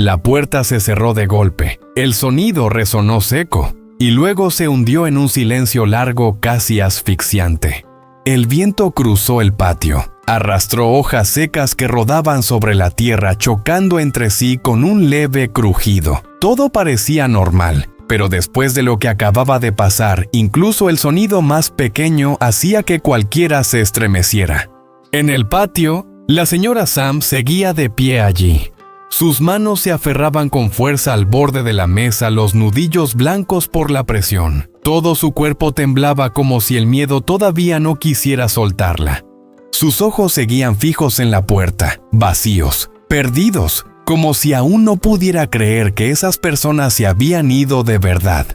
La puerta se cerró de golpe. El sonido resonó seco y luego se hundió en un silencio largo casi asfixiante. El viento cruzó el patio. Arrastró hojas secas que rodaban sobre la tierra, chocando entre sí con un leve crujido. Todo parecía normal, pero después de lo que acababa de pasar, incluso el sonido más pequeño hacía que cualquiera se estremeciera. En el patio, la señora Sam seguía de pie allí. Sus manos se aferraban con fuerza al borde de la mesa, los nudillos blancos por la presión. Todo su cuerpo temblaba como si el miedo todavía no quisiera soltarla. Sus ojos seguían fijos en la puerta, vacíos, perdidos, como si aún no pudiera creer que esas personas se habían ido de verdad.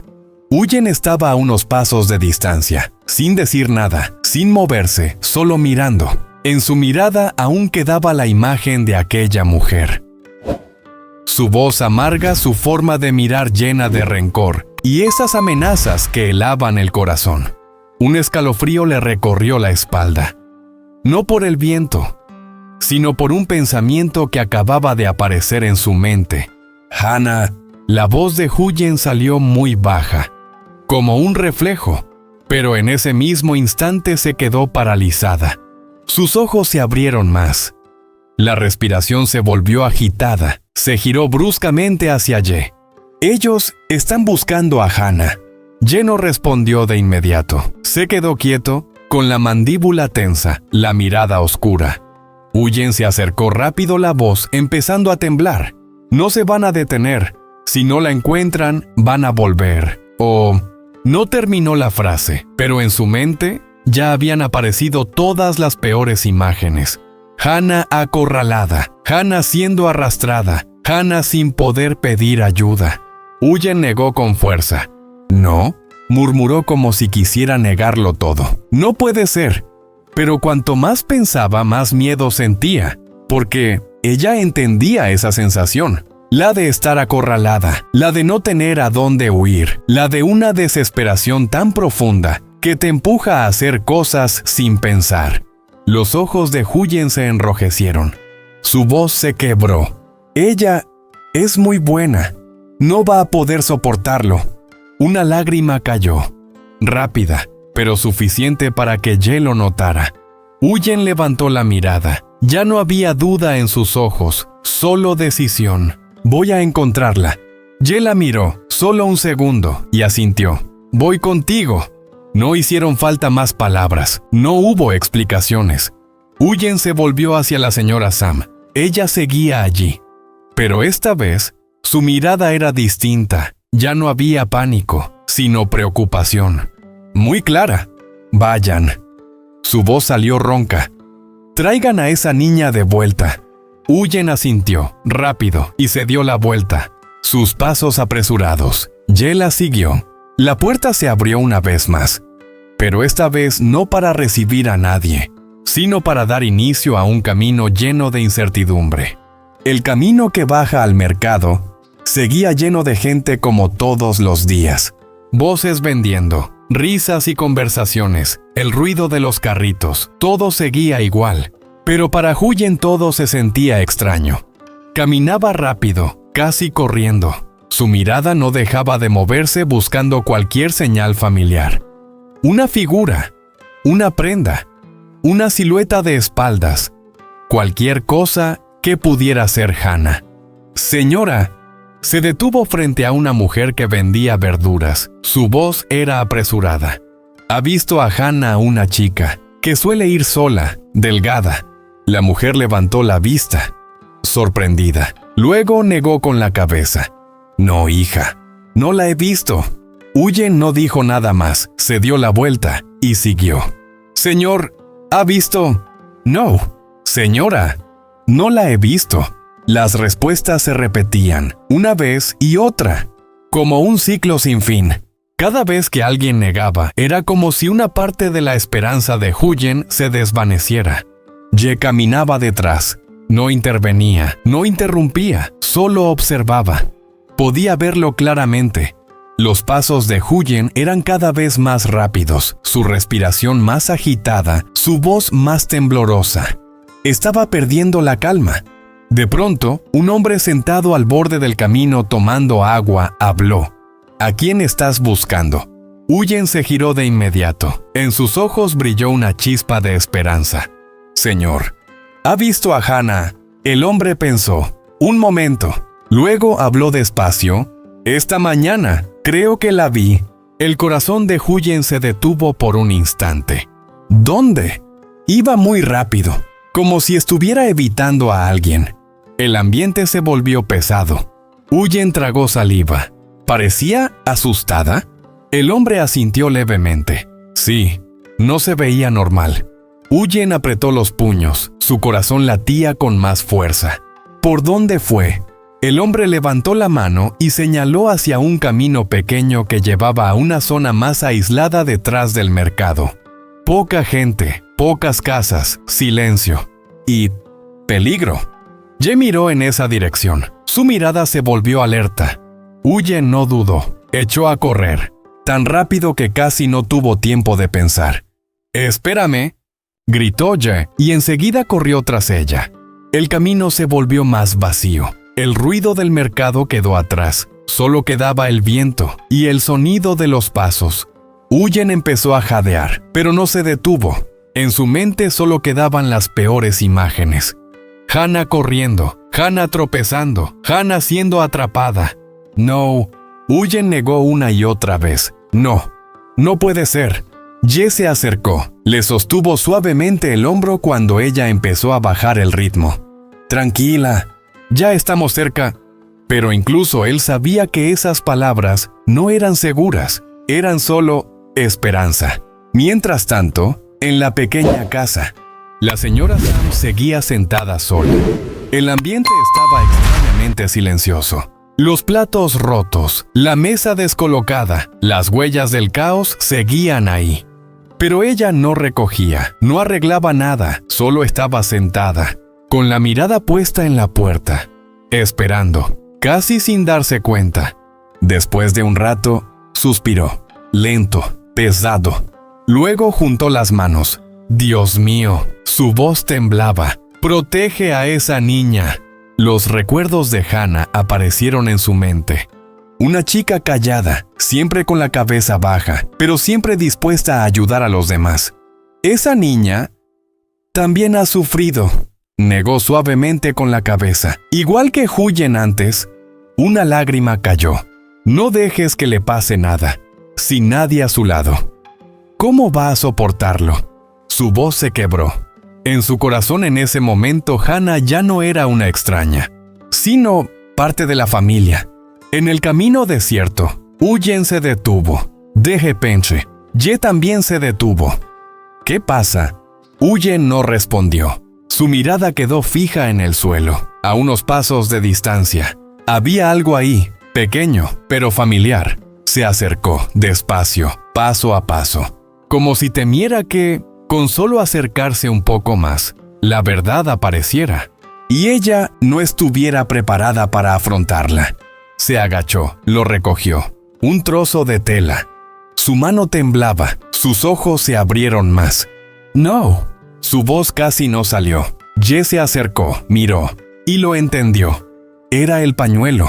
Huyen estaba a unos pasos de distancia, sin decir nada, sin moverse, solo mirando. En su mirada aún quedaba la imagen de aquella mujer. Su voz amarga, su forma de mirar llena de rencor, y esas amenazas que helaban el corazón. Un escalofrío le recorrió la espalda. No por el viento, sino por un pensamiento que acababa de aparecer en su mente. Hannah. La voz de Huyen salió muy baja, como un reflejo, pero en ese mismo instante se quedó paralizada. Sus ojos se abrieron más. La respiración se volvió agitada, se giró bruscamente hacia Ye. Ellos están buscando a Hannah. Ye no respondió de inmediato. Se quedó quieto, con la mandíbula tensa, la mirada oscura. Huyen se acercó rápido, la voz empezando a temblar. No se van a detener. Si no la encuentran, van a volver. No terminó la frase, pero en su mente ya habían aparecido todas las peores imágenes. Hannah acorralada, Hannah siendo arrastrada, Hannah sin poder pedir ayuda. Huyen negó con fuerza. No, murmuró como si quisiera negarlo todo. No puede ser. Pero cuanto más pensaba, más miedo sentía, porque ella entendía esa sensación. La de estar acorralada, la de no tener a dónde huir, la de una desesperación tan profunda que te empuja a hacer cosas sin pensar. Los ojos de Huyen se enrojecieron. Su voz se quebró. Ella es muy buena. No va a poder soportarlo. Una lágrima cayó, rápida, pero suficiente para que Ye lo notara. Huyen levantó la mirada. Ya no había duda en sus ojos, solo decisión. Voy a encontrarla. Ye la miró, solo un segundo, y asintió. Voy contigo. No hicieron falta más palabras, no hubo explicaciones. Huyen se volvió hacia la señora Sam. Ella seguía allí. Pero esta vez, su mirada era distinta. Ya no había pánico, sino preocupación. Muy clara. Vayan. Su voz salió ronca. Traigan a esa niña de vuelta. Huyen asintió, rápido, y se dio la vuelta. Sus pasos apresurados. Ye la siguió. La puerta se abrió una vez más, pero esta vez no para recibir a nadie, sino para dar inicio a un camino lleno de incertidumbre. El camino que baja al mercado seguía lleno de gente como todos los días. Voces vendiendo, risas y conversaciones, el ruido de los carritos, todo seguía igual. Pero para Huyen todo se sentía extraño. Caminaba rápido, casi corriendo. Su mirada no dejaba de moverse buscando cualquier señal familiar. Una figura, una prenda, una silueta de espaldas, cualquier cosa que pudiera ser Hannah. Señora, se detuvo frente a una mujer que vendía verduras. Su voz era apresurada. Ha visto a Hannah, una chica, que suele ir sola, delgada. La mujer levantó la vista, sorprendida. Luego negó con la cabeza. No, hija, no la he visto. Huyen no dijo nada más, se dio la vuelta y siguió. Señor, ¿ha visto? No, señora, no la he visto. Las respuestas se repetían, una vez y otra, como un ciclo sin fin. Cada vez que alguien negaba, era como si una parte de la esperanza de Huyen se desvaneciera. Ye caminaba detrás, no intervenía, no interrumpía, solo observaba. Podía verlo claramente. Los pasos de Huyen eran cada vez más rápidos, su respiración más agitada, su voz más temblorosa. Estaba perdiendo la calma. De pronto, un hombre sentado al borde del camino tomando agua habló. ¿A quién estás buscando? Huyen se giró de inmediato. En sus ojos brilló una chispa de esperanza. Señor, ¿ha visto a Hannah? El hombre pensó. Un momento. Luego habló despacio. Esta mañana, creo que la vi. El corazón de Huyen se detuvo por un instante. ¿Dónde? Iba muy rápido, como si estuviera evitando a alguien. El ambiente se volvió pesado. Huyen tragó saliva. ¿Parecía asustada? El hombre asintió levemente. Sí, no se veía normal. Huyen apretó los puños. Su corazón latía con más fuerza. ¿Por dónde fue? El hombre levantó la mano y señaló hacia un camino pequeño que llevaba a una zona más aislada detrás del mercado. Poca gente, pocas casas, silencio y peligro. Ye miró en esa dirección. Su mirada se volvió alerta. Huyen no dudó. Echó a correr, tan rápido que casi no tuvo tiempo de pensar. «Espérame», gritó Ye, y enseguida corrió tras ella. El camino se volvió más vacío. El ruido del mercado quedó atrás. Solo quedaba el viento y el sonido de los pasos. Huyen empezó a jadear, pero no se detuvo. En su mente solo quedaban las peores imágenes. Hannah corriendo, Hannah tropezando, Hannah siendo atrapada. No. Huyen negó una y otra vez. No, no puede ser. Ye se acercó, le sostuvo suavemente el hombro cuando ella empezó a bajar el ritmo. Tranquila, ya estamos cerca. Pero incluso él sabía que esas palabras no eran seguras, eran solo esperanza. Mientras tanto, en la pequeña casa, la señora Sam seguía sentada sola. El ambiente estaba extrañamente silencioso. Los platos rotos, la mesa descolocada, las huellas del caos seguían ahí. Pero ella no recogía, no arreglaba nada, solo estaba sentada, con la mirada puesta en la puerta, esperando, casi sin darse cuenta. Después de un rato, suspiró, lento, pesado. Luego juntó las manos. Dios mío, su voz temblaba. ¡Protege a esa niña! Los recuerdos de Hannah aparecieron en su mente. Una chica callada, siempre con la cabeza baja, pero siempre dispuesta a ayudar a los demás. Esa niña también ha sufrido, negó suavemente con la cabeza. Igual que Huyen antes, una lágrima cayó. No dejes que le pase nada, sin nadie a su lado. ¿Cómo va a soportarlo? Su voz se quebró. En su corazón en ese momento Hannah ya no era una extraña, sino parte de la familia. En el camino desierto, Huyen se detuvo. De repente, Ye también se detuvo. ¿Qué pasa? Huyen no respondió. Su mirada quedó fija en el suelo, a unos pasos de distancia. Había algo ahí, pequeño, pero familiar. Se acercó, despacio, paso a paso, como si temiera que, con solo acercarse un poco más, la verdad apareciera, y ella no estuviera preparada para afrontarla. Se agachó, lo recogió, un trozo de tela. Su mano temblaba, sus ojos se abrieron más. «No». Su voz casi no salió. Ye se acercó, miró, y lo entendió. Era el pañuelo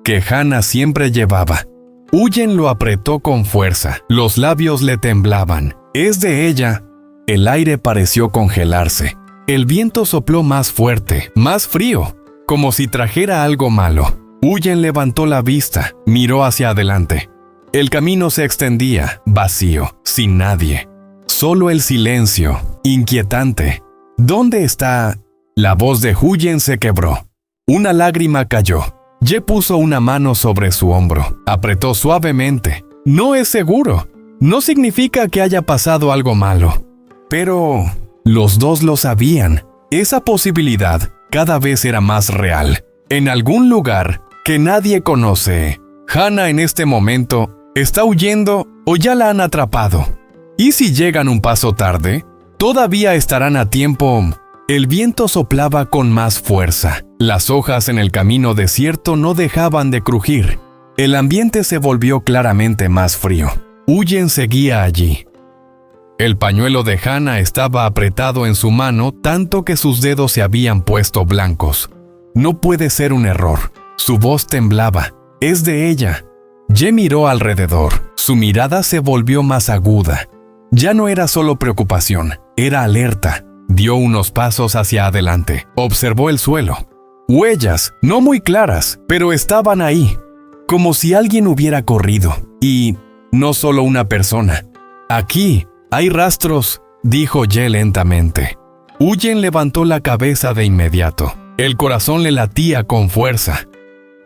que Hannah siempre llevaba. Huyen lo apretó con fuerza, los labios le temblaban. «Es de ella». El aire pareció congelarse. El viento sopló más fuerte, más frío, como si trajera algo malo. Huyen levantó la vista, miró hacia adelante. El camino se extendía, vacío, sin nadie. Solo el silencio, inquietante. ¿Dónde está? La voz de Huyen se quebró. Una lágrima cayó. Ye puso una mano sobre su hombro, apretó suavemente. «No es seguro. No significa que haya pasado algo malo». Pero los dos lo sabían. Esa posibilidad cada vez era más real. En algún lugar que nadie conoce, Hannah en este momento está huyendo o ya la han atrapado. ¿Y si llegan un paso tarde? Todavía estarán a tiempo. El viento soplaba con más fuerza. Las hojas en el camino desierto no dejaban de crujir. El ambiente se volvió claramente más frío. Huyen seguía allí. El pañuelo de Hannah estaba apretado en su mano tanto que sus dedos se habían puesto blancos. No puede ser un error. Su voz temblaba. Es de ella. Ye miró alrededor. Su mirada se volvió más aguda. Ya no era solo preocupación, era alerta. Dio unos pasos hacia adelante. Observó el suelo. Huellas, no muy claras, pero estaban ahí. Como si alguien hubiera corrido. Y no solo una persona. Aquí hay rastros, dijo Ye lentamente. Huyen levantó la cabeza de inmediato. El corazón le latía con fuerza.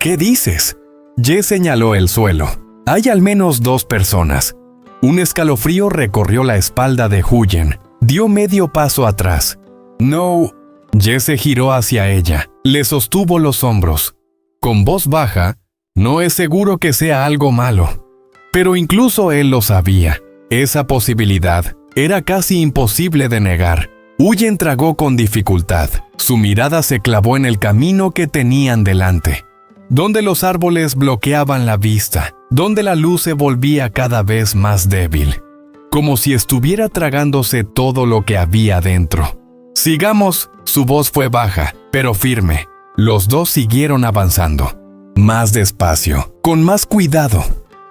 ¿Qué dices? Ye señaló el suelo. Hay al menos 2 personas. Un escalofrío recorrió la espalda de Huyen. Dio medio paso atrás. No. Ye se giró hacia ella. Le sostuvo los hombros. Con voz baja, no es seguro que sea algo malo. Pero incluso él lo sabía. Esa posibilidad era casi imposible de negar. Huyen tragó con dificultad. Su mirada se clavó en el camino que tenían delante, donde los árboles bloqueaban la vista, donde la luz se volvía cada vez más débil, como si estuviera tragándose todo lo que había dentro. Sigamos, su voz fue baja, pero firme. Los dos siguieron avanzando. Más despacio, con más cuidado.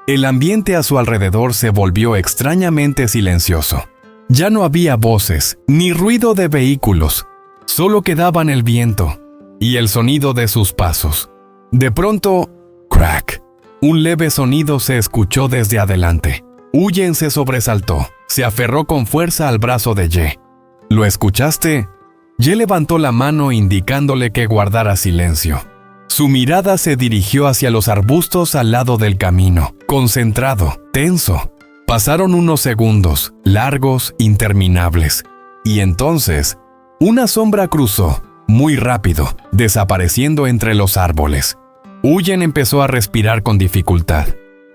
El ambiente a su alrededor se volvió extrañamente silencioso. Ya no había voces, ni ruido de vehículos. Solo quedaban el viento y el sonido de sus pasos. De pronto, crack. Un leve sonido se escuchó desde adelante. Huyen se sobresaltó. Se aferró con fuerza al brazo de Ye. ¿Lo escuchaste? Ye levantó la mano indicándole que guardara silencio. Su mirada se dirigió hacia los arbustos al lado del camino, concentrado, tenso. Pasaron unos segundos, largos, interminables. Y entonces, una sombra cruzó, muy rápido, desapareciendo entre los árboles. Huyen empezó a respirar con dificultad.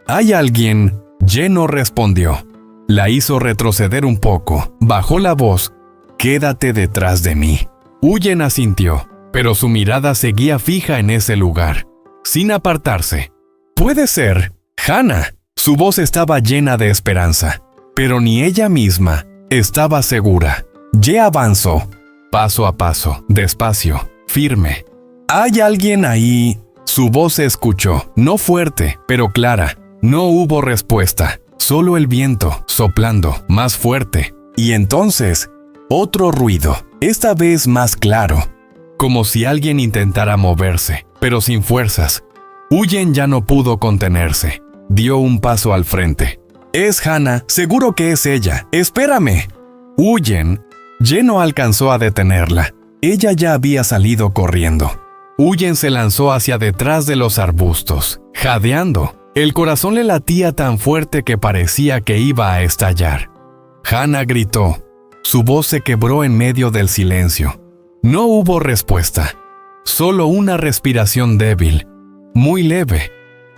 ¿Hay alguien? Ye no respondió. La hizo retroceder un poco, bajó la voz. Quédate detrás de mí. Huyen asintió, pero su mirada seguía fija en ese lugar, sin apartarse. Puede ser, Hannah. Su voz estaba llena de esperanza, pero ni ella misma estaba segura. Ye avanzó, paso a paso, despacio, firme. ¿Hay alguien ahí? Su voz se escuchó, no fuerte, pero clara. No hubo respuesta, solo el viento, soplando, más fuerte. Y entonces, otro ruido, esta vez más claro, como si alguien intentara moverse, pero sin fuerzas. Huyen ya no pudo contenerse. Dio un paso al frente. Es Hannah, seguro que es ella. ¡Espérame! Huyen. Ye no alcanzó a detenerla. Ella ya había salido corriendo. Huyen se lanzó hacia detrás de los arbustos, jadeando. El corazón le latía tan fuerte que parecía que iba a estallar. Hannah gritó. Su voz se quebró en medio del silencio. No hubo respuesta. Solo una respiración débil, muy leve.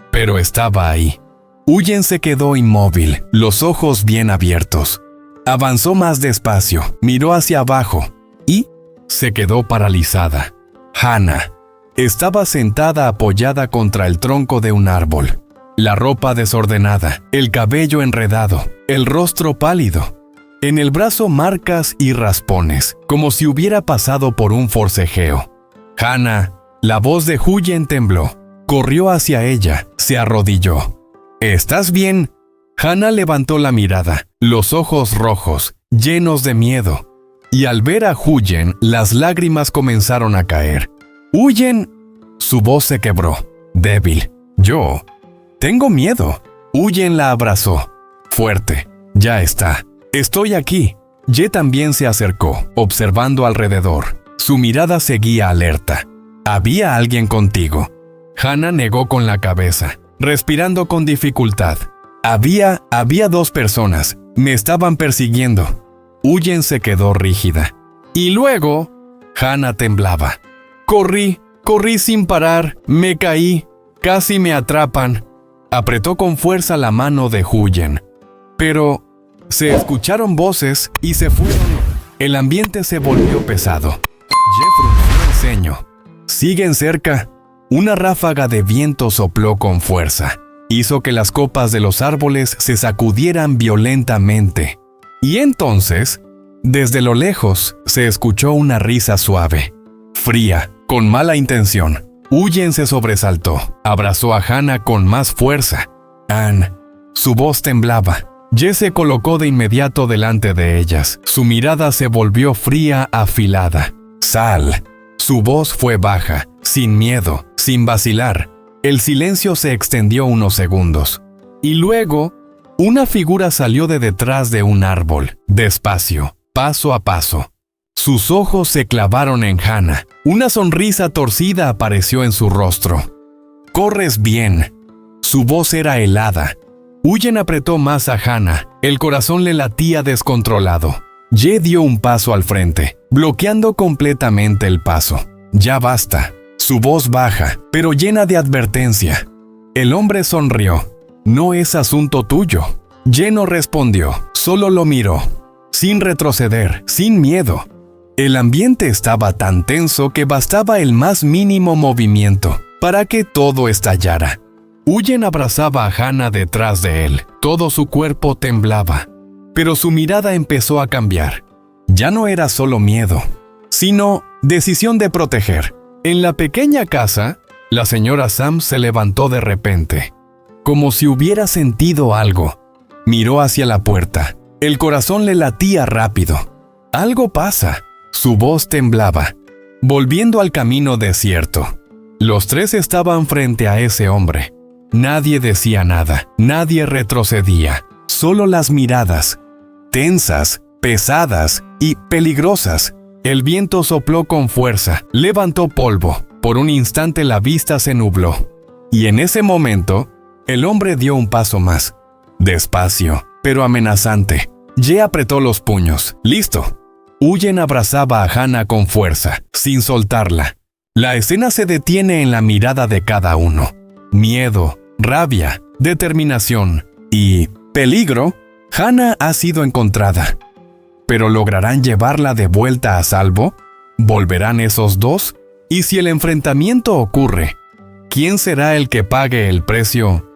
Pero estaba ahí. Huyen se quedó inmóvil, los ojos bien abiertos. Avanzó más despacio, miró hacia abajo y se quedó paralizada. Hannah estaba sentada apoyada contra el tronco de un árbol. La ropa desordenada, el cabello enredado, el rostro pálido. En el brazo marcas y raspones, como si hubiera pasado por un forcejeo. Hannah, la voz de Huyen tembló. Corrió hacia ella, se arrodilló. ¿Estás bien? Hannah levantó la mirada, los ojos rojos, llenos de miedo. Y al ver a Huyen, las lágrimas comenzaron a caer. ¡Huyen! Su voz se quebró, débil. Yo tengo miedo. Huyen la abrazó. Fuerte. Ya está. Estoy aquí. Ye también se acercó, observando alrededor. Su mirada seguía alerta. ¿Había alguien contigo? Hannah negó con la cabeza, respirando con dificultad. Había 2 personas. Me estaban persiguiendo. Huyen se quedó rígida. Y luego, Hannah temblaba. Corrí sin parar. Me caí. Casi me atrapan. Apretó con fuerza la mano de Huyen. Pero se escucharon voces y se fueron. El ambiente se volvió pesado. Ye frunció el ceño. ¿Siguen cerca? Una ráfaga de viento sopló con fuerza. Hizo que las copas de los árboles se sacudieran violentamente. Y entonces, desde lo lejos, se escuchó una risa suave, fría, con mala intención. Huyen se sobresaltó. Abrazó a Hannah con más fuerza. Anne. Su voz temblaba. Jess se colocó de inmediato delante de ellas. Su mirada se volvió fría, afilada. Sal. Su voz fue baja, sin miedo, sin vacilar. El silencio se extendió unos segundos. Y luego, una figura salió de detrás de un árbol, despacio, paso a paso. Sus ojos se clavaron en Hannah. Una sonrisa torcida apareció en su rostro. «Corres bien». Su voz era helada. Huyen apretó más a Hannah. El corazón le latía descontrolado. Ye dio un paso al frente, bloqueando completamente el paso. «Ya basta». Su voz baja, pero llena de advertencia. El hombre sonrió. «No es asunto tuyo». Ye no respondió, solo lo miró, sin retroceder, sin miedo. El ambiente estaba tan tenso que bastaba el más mínimo movimiento para que todo estallara. Huyen abrazaba a Hannah detrás de él. Todo su cuerpo temblaba, pero su mirada empezó a cambiar. Ya no era solo miedo, sino decisión de proteger. En la pequeña casa, la señora Sam se levantó de repente, como si hubiera sentido algo. Miró hacia la puerta. El corazón le latía rápido. «Algo pasa». Su voz temblaba, volviendo al camino desierto. Los tres estaban frente a ese hombre. Nadie decía nada, nadie retrocedía. Solo las miradas, tensas, pesadas y peligrosas. El viento sopló con fuerza, levantó polvo. Por un instante la vista se nubló. Y en ese momento, el hombre dio un paso más. Despacio, pero amenazante. Ye apretó los puños. «Listo». Huyen abrazaba a Hannah con fuerza, sin soltarla. La escena se detiene en la mirada de cada uno. Miedo, rabia, determinación y peligro. Hannah ha sido encontrada. ¿Pero lograrán llevarla de vuelta a salvo? ¿Volverán esos dos? Y si el enfrentamiento ocurre, ¿quién será el que pague el precio